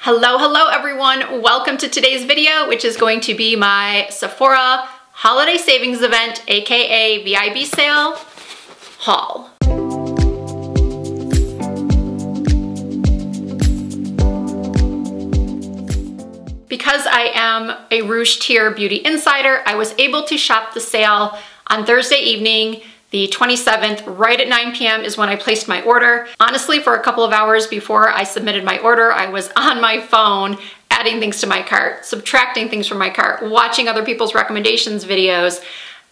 Hello everyone. Welcome to today's video, which is going to be my Sephora Holiday Savings Event, aka VIB sale haul. Because I am a Rouge tier beauty insider, I was able to shop the sale on Thursday evening, the 27th, right at 9 p.m. is when I placed my order. Honestly, for a couple of hours before I submitted my order, I was on my phone adding things to my cart, subtracting things from my cart, watching other people's recommendations videos,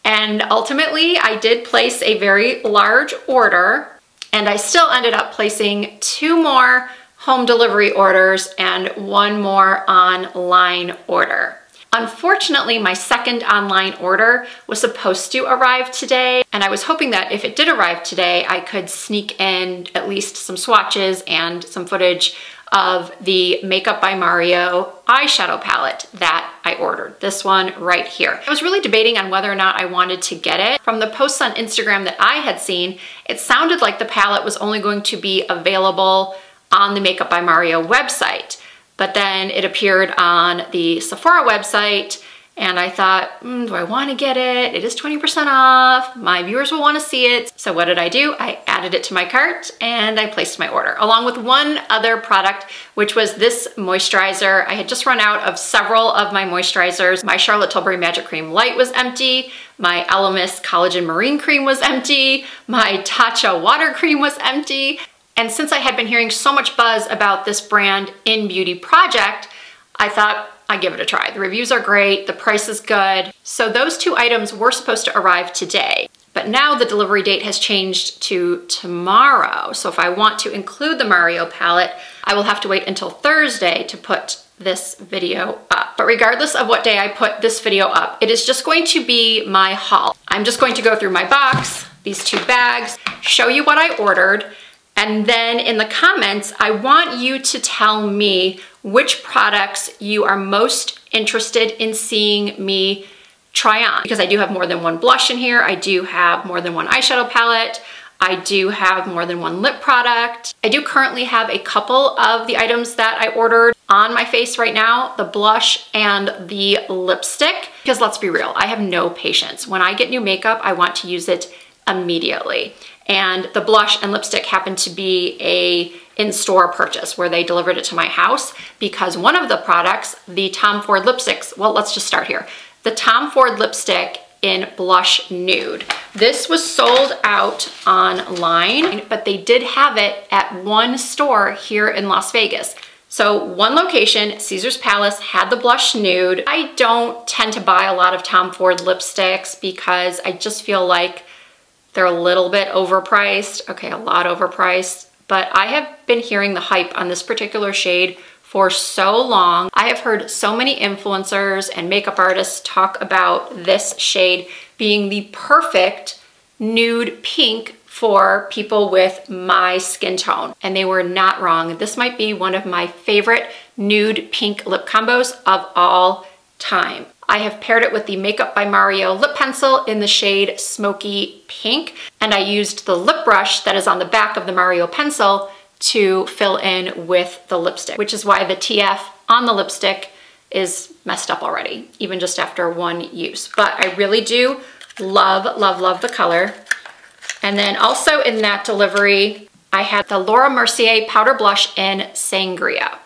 and ultimately I did place a very large order, and I still ended up placing 2 more home delivery orders and 1 more online order. Unfortunately, my second online order was supposed to arrive today, and I was hoping that if it did arrive today, I could sneak in at least some swatches and some footage of the Makeup by Mario eyeshadow palette that I ordered. This one right here. I was really debating on whether or not I wanted to get it. From the posts on Instagram that I had seen, it sounded like the palette was only going to be available on the Makeup by Mario website. But then it appeared on the Sephora website, and I thought, do I want to get it? It is 20% off. My viewers will want to see it. So what did I do? I added it to my cart and I placed my order, along with 1 other product, which was this moisturizer. I had just run out of several of my moisturizers. My Charlotte Tilbury Magic Cream Light was empty. My Elemis Collagen Marine Cream was empty. My Tatcha Water Cream was empty. And since I had been hearing so much buzz about this brand in Beauty Project, I thought I'd give it a try. The reviews are great, the price is good. So those 2 items were supposed to arrive today, but now the delivery date has changed to tomorrow. So if I want to include the Mario palette, I will have to wait until Thursday to put this video up. But regardless of what day I put this video up, it is just going to be my haul. I'm just going to go through my box, these 2 bags, show you what I ordered, and then in the comments, I want you to tell me which products you are most interested in seeing me try on. Because I do have more than 1 blush in here. I do have more than 1 eyeshadow palette. I do have more than 1 lip product. I do currently have a couple of the items that I ordered on my face right now, the blush and the lipstick. Because let's be real, I have no patience. When I get new makeup, I want to use it immediately. And the blush and lipstick happened to be a in-store purchase where they delivered it to my house, because one of the products, the Tom Ford lipsticks, well, let's just start here. The Tom Ford lipstick in Blush Nude. This was sold out online, but they did have it at 1 store here in Las Vegas. So 1 location, Caesar's Palace, had the Blush Nude. I don't tend to buy a lot of Tom Ford lipsticks because I just feel like they're a little bit overpriced. Okay, a lot overpriced. But I have been hearing the hype on this particular shade for so long. I have heard so many influencers and makeup artists talk about this shade being the perfect nude pink for people with my skin tone. And they were not wrong. This might be one of my favorite nude pink lip combos of all time. I have paired it with the Makeup by Mario lip pencil in the shade Smoky Pink, and I used the lip brush that is on the back of the Mario pencil to fill in with the lipstick, which is why the TF on the lipstick is messed up already, even just after 1 use. But I really do love, love, love the color. And then also in that delivery, I had the Laura Mercier powder blush in Sangria.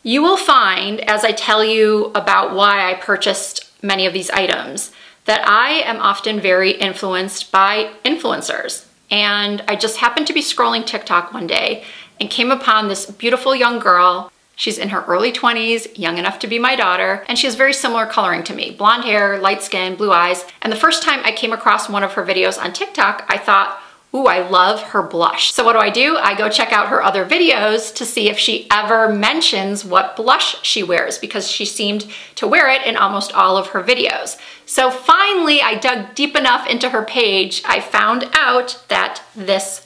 You will find, as I tell you about why I purchased many of these items, that I am often very influenced by influencers. And I just happened to be scrolling TikTok one day and came upon this beautiful young girl. She's in her early 20s, young enough to be my daughter, and she has very similar coloring to me. Blonde hair, light skin, blue eyes. And the first time I came across one of her videos on TikTok, I thought, ooh, I love her blush. So what do? I go check out her other videos to see if she ever mentions what blush she wears, because she seemed to wear it in almost all of her videos. So finally, I dug deep enough into her page, I found out that this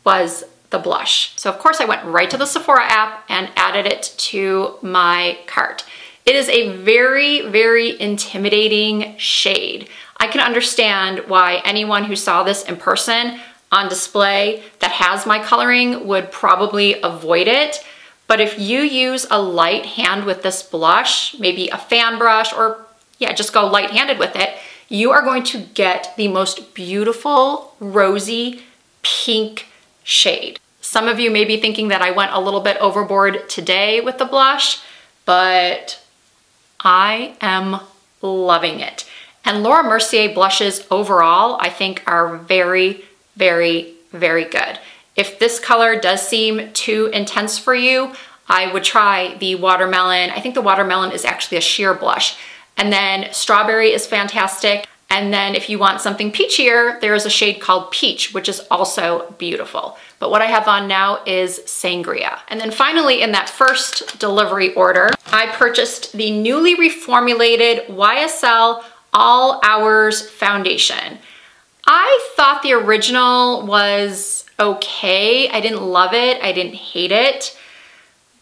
was the blush. So of course I went right to the Sephora app and added it to my cart. It is a very, very intimidating shade. I can understand why anyone who saw this in person on display that has my coloring would probably avoid it, But if you use a light hand with this blush, maybe a fan brush, or yeah, just go light-handed with it, you are going to get the most beautiful rosy pink shade. Some of you may be thinking that I went a little bit overboard today with the blush, but I am loving it. And Laura Mercier blushes overall, I think are very, very, very good. If this color does seem too intense for you, I would try the watermelon. I think the watermelon is actually a sheer blush. And then strawberry is fantastic. And then if you want something peachier, there is a shade called Peach, which is also beautiful. But what I have on now is Sangria. And then finally, in that first delivery order, I purchased the newly reformulated YSL All Hours Foundation. I thought the original was okay. I didn't love it. I didn't hate it.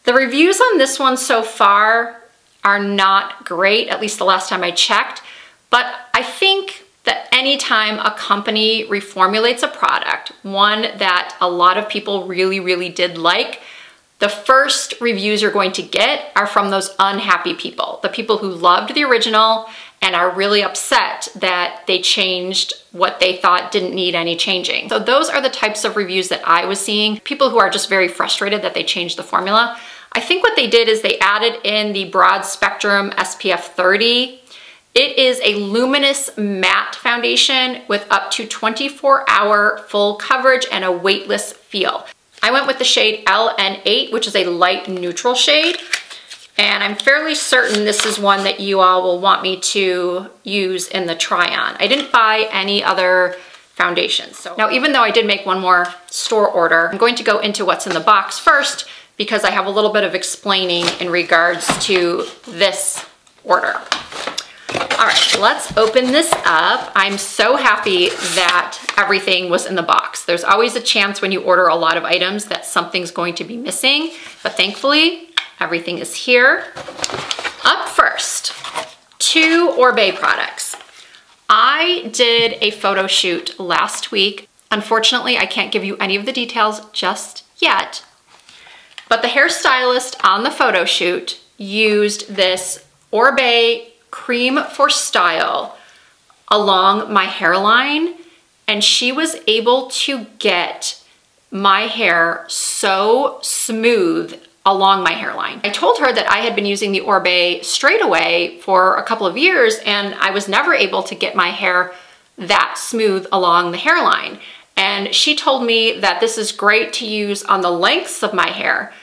The reviews on this one so far are not great, at least the last time I checked. But I think that anytime a company reformulates a product, one that a lot of people really, really did like, the first reviews you're going to get are from those unhappy people, the people who loved the original and are really upset that they changed what they thought didn't need any changing. So those are the types of reviews that I was seeing, people who are just very frustrated that they changed the formula. I think what they did is they added in the broad spectrum SPF 30. It is a luminous matte foundation with up to 24-hour full coverage and a weightless feel. I went with the shade LN8, which is a light neutral shade. And I'm fairly certain this is one that you all will want me to use in the try-on. I didn't buy any other foundations. So now, even though I did make one more store order, I'm going to go into what's in the box first because I have a little bit of explaining in regards to this order. All right, let's open this up. I'm so happy that everything was in the box. There's always a chance when you order a lot of items that something's going to be missing, but thankfully everything is here. Up first, 2 Oribe products. I did a photo shoot last week. Unfortunately, I can't give you any of the details just yet, but the hairstylist on the photo shoot used this Oribe Cream for Style along my hairline, and she was able to get my hair so smooth along my hairline. I told her that I had been using the Oribe straightaway for a couple of years and I was never able to get my hair that smooth along the hairline. And she told me that this is great to use on the lengths of my hair,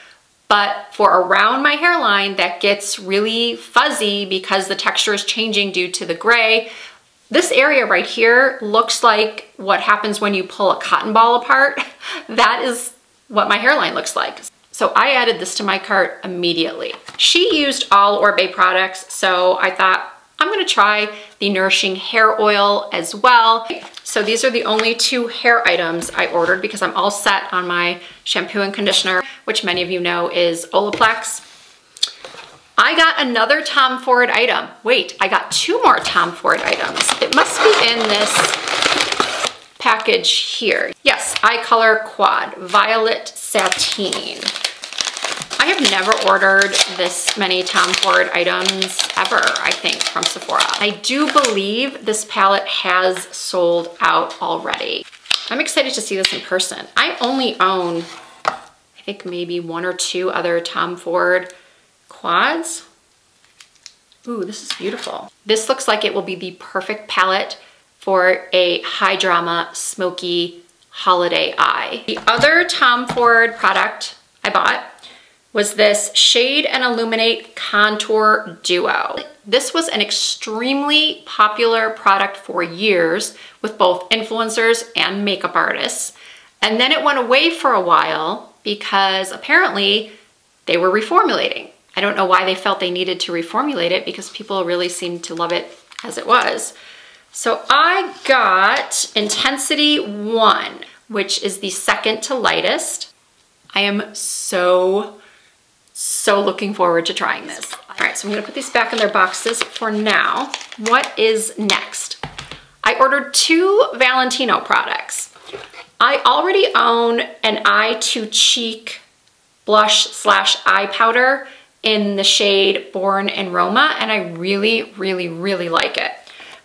but for around my hairline that gets really fuzzy because the texture is changing due to the gray. This area right here looks like what happens when you pull a cotton ball apart. That is what my hairline looks like. So I added this to my cart immediately. She used all Oribe products, so I thought I'm gonna try the Nourishing Hair Oil as well. So these are the only 2 hair items I ordered because I'm all set on my shampoo and conditioner, which many of you know is Olaplex. I got another Tom Ford item. Wait, I got 2 more Tom Ford items. It must be in this package here. Yes, Eye Color Quad, Violet Sateen. I have never ordered this many Tom Ford items ever, I think, from Sephora. I do believe this palette has sold out already. I'm excited to see this in person. I only own, I think maybe 1 or 2 other Tom Ford quads. Ooh, this is beautiful. This looks like it will be the perfect palette for a high drama, smoky holiday eye. The other Tom Ford product I bought was this Shade and Illuminate Contour Duo. This was an extremely popular product for years with both influencers and makeup artists. And then it went away for a while because apparently they were reformulating. I don't know why they felt they needed to reformulate it because people really seemed to love it as it was. So I got Intensity 1, which is the second to lightest. I am so looking forward to trying this. All right, so I'm gonna put these back in their boxes for now. What is next? I ordered 2 Valentino products. I already own an Eye to Cheek blush slash eye powder in the shade Born in Roma, and I really, really, really like it.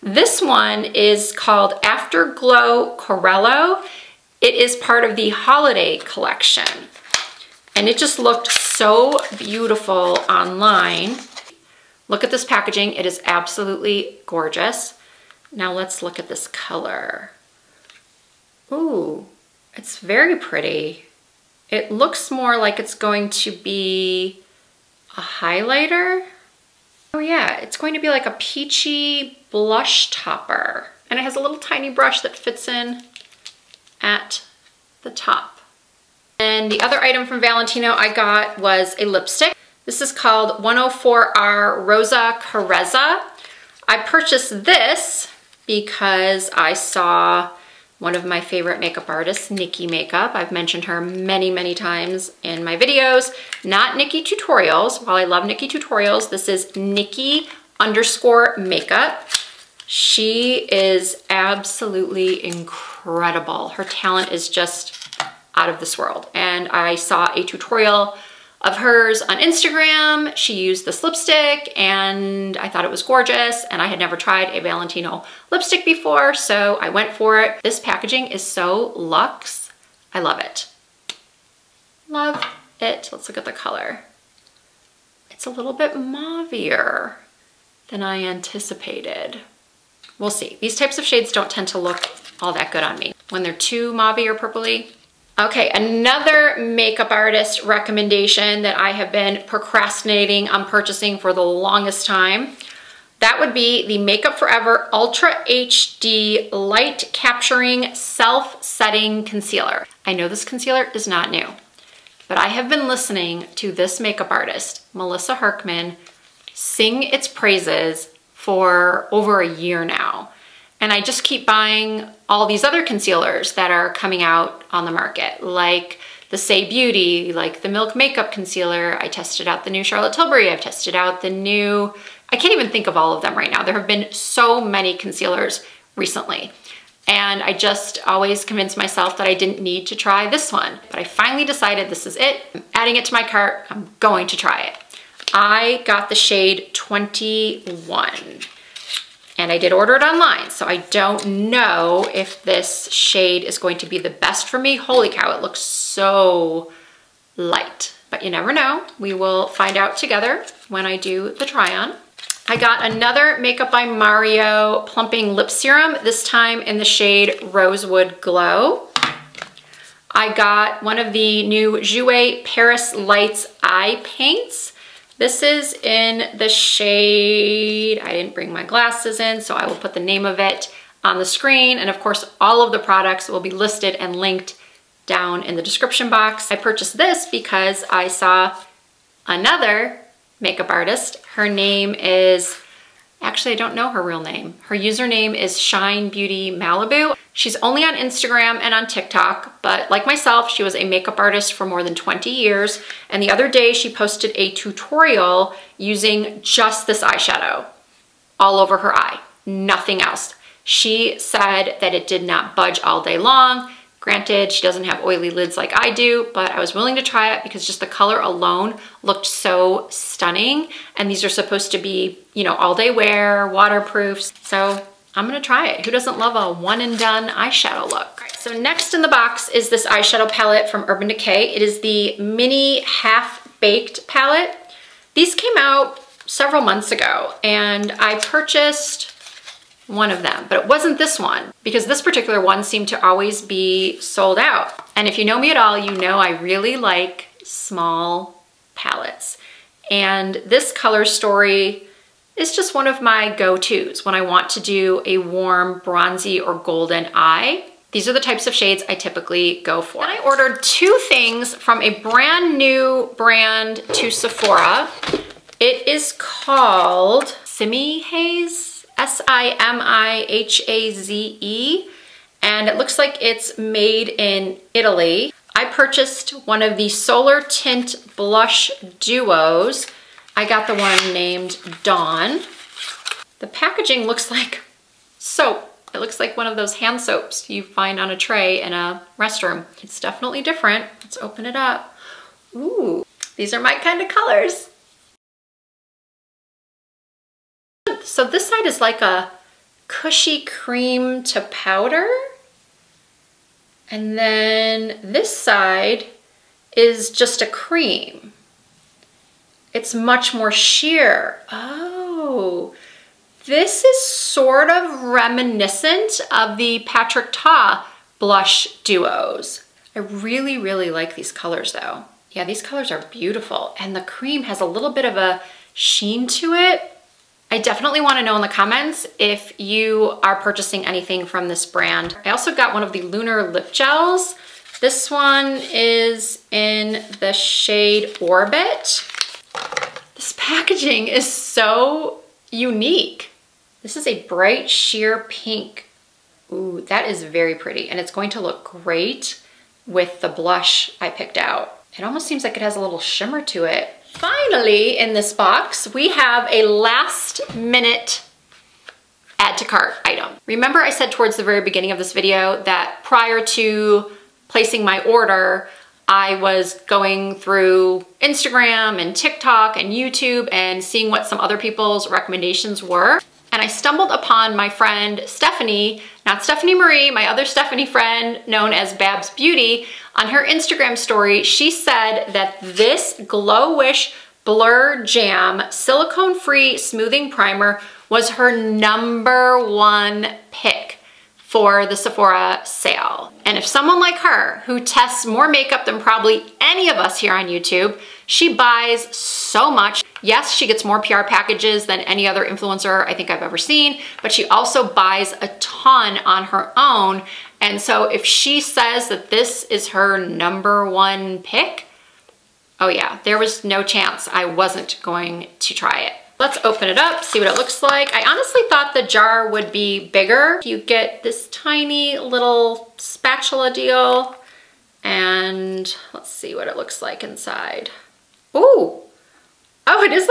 This one is called Afterglow Corello. It is part of the holiday collection, and it just looked so beautiful online. Look at this packaging. It is absolutely gorgeous. Now let's look at this color. Ooh, it's very pretty. It looks more like it's going to be a highlighter. Oh yeah, it's going to be like a peachy blush topper. And it has a little tiny brush that fits in at the top. And the other item from Valentino I got was a lipstick. This is called 104R Rosa Carezza. I purchased this because I saw one of my favorite makeup artists, Nikki Makeup. I've mentioned her many, many times in my videos. Not Nikki Tutorials. While I love Nikki Tutorials, this is Nikki_makeup. She is absolutely incredible. Her talent is just out of this world. And I saw a tutorial of hers on Instagram. She used this lipstick and I thought it was gorgeous, and I had never tried a Valentino lipstick before, so I went for it. This packaging is so luxe. I love it. Love it. Let's look at the color. It's a little bit mauvier than I anticipated. We'll see. These types of shades don't tend to look all that good on me when they're too mauvey or purpley. Okay, another makeup artist recommendation that I have been procrastinating on purchasing for the longest time. That would be the Makeup Forever Ultra HD Light Capturing Self-Setting Concealer. I know this concealer is not new, but I have been listening to this makeup artist, Melissa Herkman, sing its praises for over a year now. And I just keep buying all these other concealers that are coming out on the market, like the Say Beauty, like the Milk Makeup Concealer. I tested out the new Charlotte Tilbury. I've tested out the new, I can't even think of all of them right now. There have been so many concealers recently. And I just always convinced myself that I didn't need to try this one. But I finally decided this is it. I'm adding it to my cart. I'm going to try it. I got the shade 21. And I did order it online, so I don't know if this shade is going to be the best for me. Holy cow, it looks so light. But you never know. We will find out together when I do the try on. I got another Makeup by Mario Plumping Lip Serum, this time in the shade Rosewood Glow. I got one of the new Jouer Paris Lights Eye Paints. This is in the shade, I didn't bring my glasses in, so I will put the name of it on the screen. And of course, all of the products will be listed and linked down in the description box. I purchased this because I saw another makeup artist. Her name is, actually I don't know her real name. Her username is Shine Beauty Malibu. She's only on Instagram and on TikTok, but like myself, she was a makeup artist for more than 20 years. And the other day she posted a tutorial using just this eyeshadow all over her eye, nothing else. She said that it did not budge all day long. Granted, she doesn't have oily lids like I do, but I was willing to try it because just the color alone looked so stunning. And these are supposed to be, you know, all day wear, waterproof. So I'm gonna try it. Who doesn't love a one and done eyeshadow look? Right, so next in the box is this eyeshadow palette from Urban Decay. It is the Mini Half Baked palette. These came out several months ago and I purchased one of them, but it wasn't this one because this particular one seemed to always be sold out. And if you know me at all, you know I really like small palettes. And this Color Story is just one of my go-tos when I want to do a warm bronzy or golden eye. These are the types of shades I typically go for. And I ordered two things from a brand new brand to Sephora. It is called Simi Haze. S-I-M-I-H-A-Z-E, and it looks like it's made in Italy. I purchased one of the Solar Tint Blush Duos. I got the one named Dawn. The packaging looks like soap. It looks like one of those hand soaps you find on a tray in a restroom. It's definitely different. Let's open it up. Ooh, these are my kind of colors. So this side is like a cushy cream to powder. And then this side is just a cream. It's much more sheer. Oh, this is sort of reminiscent of the Patrick Ta blush duos. I really, really like these colors though. Yeah, these colors are beautiful. And the cream has a little bit of a sheen to it. I definitely want to know in the comments if you are purchasing anything from this brand. I also got one of the Lunar Lip Gels. This one is in the shade Orbit. This packaging is so unique. This is a bright sheer pink. Ooh, that is very pretty. And it's going to look great with the blush I picked out. It almost seems like it has a little shimmer to it. Finally, in this box, we have a last minute add to cart item. Remember I said towards the very beginning of this video that prior to placing my order, I was going through Instagram and TikTok and YouTube and seeing what some other people's recommendations were. And I stumbled upon my friend Stephanie, not Stephanie Marie, my other Stephanie friend known as Babs Beauty. On her Instagram story, she said that this Glow Wish Blur Jam silicone-free smoothing primer was her #1 pick for the Sephora sale. And if someone like her, who tests more makeup than probably any of us here on YouTube, she buys so much. Yes, she gets more PR packages than any other influencer I think I've ever seen, but she also buys a ton on her own. And so if she says that this is her #1 pick, oh yeah, there was no chance I wasn't going to try it. Let's open it up, see what it looks like. I honestly thought the jar would be bigger. You get this tiny little spatula deal, and let's see what it looks like inside. Ooh, oh, it is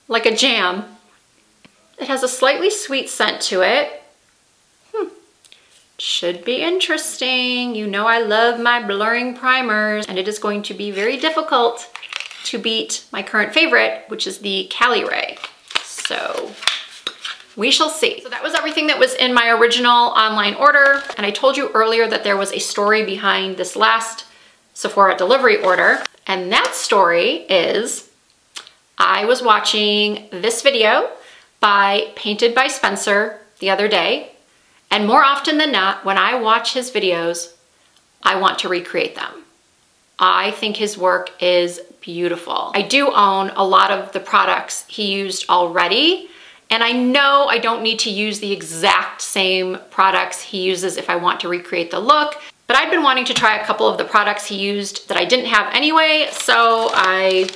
like a jam. It has a slightly sweet scent to it. Should be interesting. You know I love my blurring primers, and it is going to be very difficult to beat my current favorite, which is the Cali Ray. So we shall see. So that was everything that was in my original online order. And I told you earlier that there was a story behind this last Sephora delivery order. And that story is I was watching this video by Painted by Spencer the other day. And more often than not, when I watch his videos, I want to recreate them. I think his work is beautiful. I do own a lot of the products he used already, and I know I don't need to use the exact same products he uses if I want to recreate the look, but I've been wanting to try a couple of the products he used that I didn't have anyway, so I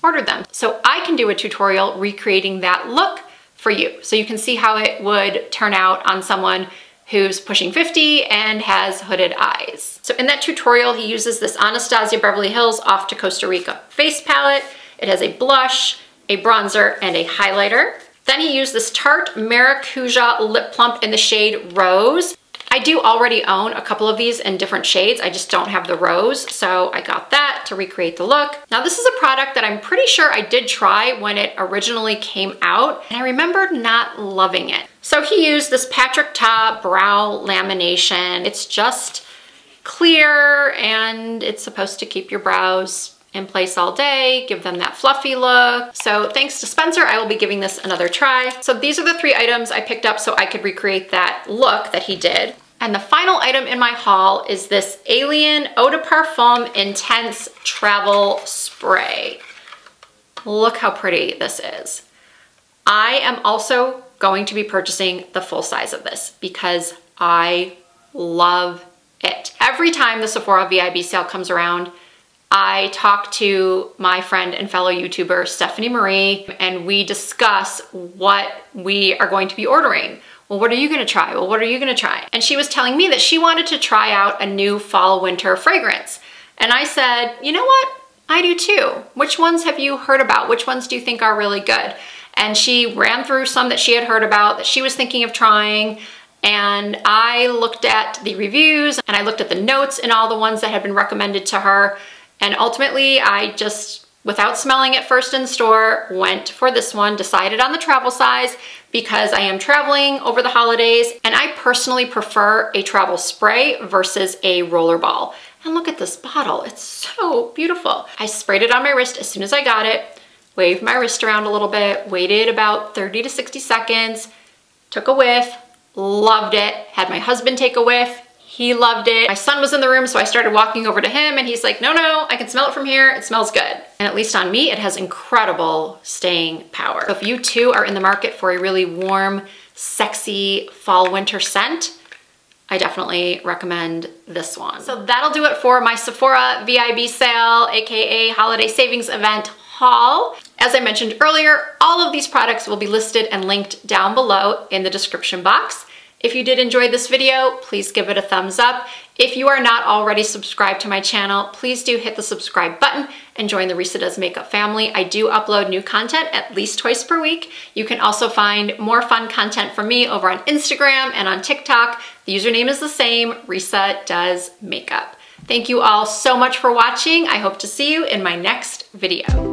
ordered them. So I can do a tutorial recreating that look for you, so you can see how it would turn out on someone who's pushing 50 and has hooded eyes. So in that tutorial, he uses this Anastasia Beverly Hills Off to Costa Rica face palette. It has a blush, a bronzer, and a highlighter. Then he used this Tarte Maracuja Lip Plump in the shade Rose. I do already own a couple of these in different shades. I just don't have the rose, so I got that to recreate the look. Now this is a product that I'm pretty sure I did try when it originally came out, and I remember not loving it. So he used this Patrick Ta brow lamination. It's just clear, and it's supposed to keep your brows in place all day, give them that fluffy look. So thanks to Spencer, I will be giving this another try. So these are the 3 items I picked up so I could recreate that look that he did. And the final item in my haul is this Alien Eau de Parfum Intense Travel Spray. Look how pretty this is. I am also going to be purchasing the full size of this because I love it. Every time the Sephora VIB sale comes around, I talk to my friend and fellow YouTuber, Stephanie Marie, and we discuss what we are going to be ordering. Well, what are you gonna try? Well, what are you gonna try? And she was telling me that she wanted to try out a new fall winter fragrance. And I said, you know what? I do too. Which ones have you heard about? Which ones do you think are really good? And she ran through some that she had heard about that she was thinking of trying. And I looked at the reviews and I looked at the notes in all the ones that had been recommended to her. And ultimately, I just, without smelling it first in store, went for this one, decided on the travel size because I am traveling over the holidays, and I personally prefer a travel spray versus a roller ball. And look at this bottle, it's so beautiful. I sprayed it on my wrist as soon as I got it, waved my wrist around a little bit, waited about 30 to 60 seconds, took a whiff, loved it, had my husband take a whiff, he loved it. My son was in the room, so I started walking over to him and he's like, no, I can smell it from here, it smells good. And at least on me, it has incredible staying power. So if you too are in the market for a really warm, sexy fall winter scent, I definitely recommend this one. So that'll do it for my Sephora VIB sale, AKA Holiday Savings Event haul. As I mentioned earlier, all of these products will be listed and linked down below in the description box. If you did enjoy this video, please give it a thumbs up. If you are not already subscribed to my channel, please do hit the subscribe button and join the Risa Does Makeup family. I do upload new content at least twice per week. You can also find more fun content from me over on Instagram and on TikTok. The username is the same, Risa Does Makeup. Thank you all so much for watching. I hope to see you in my next video.